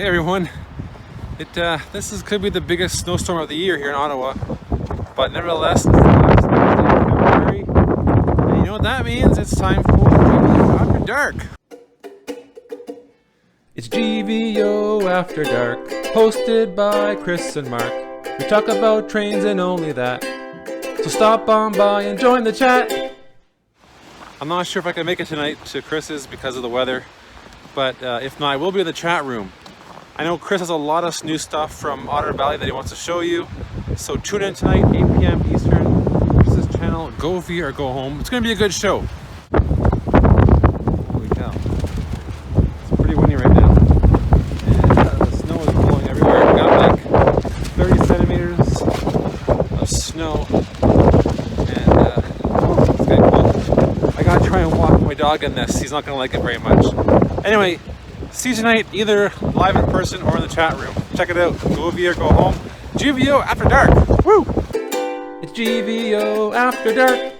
everyone. This could be the biggest snowstorm of the year here in Ottawa, but nevertheless, it's the last Thursday of February, and you know what that means? It's time for GVO After Dark. It's GVO After Dark, hosted by Chris and Mark. We talk about trains and only that, so stop on by and join the chat. I'm not sure if I can make it tonight to Chris's because of the weather, but if not, I will be in the chat room. I know Chris has a lot of new stuff from Otter Valley that he wants to show you, so tune in tonight, 8 p.m. Eastern, Chris's channel, Go Via or Go Home. It's going to be a good show. Holy cow. It's pretty windy right now, and the snow is blowing everywhere. We got like 30 centimeters of snow, and it's getting cold. I gotta try and walk my dog in this. He's not going to like it very much. Anyway, see you tonight, either live in person or in the chat room. Check it out. Go Via or Go Home. GVO After Dark. Woo! It's GVO After Dark.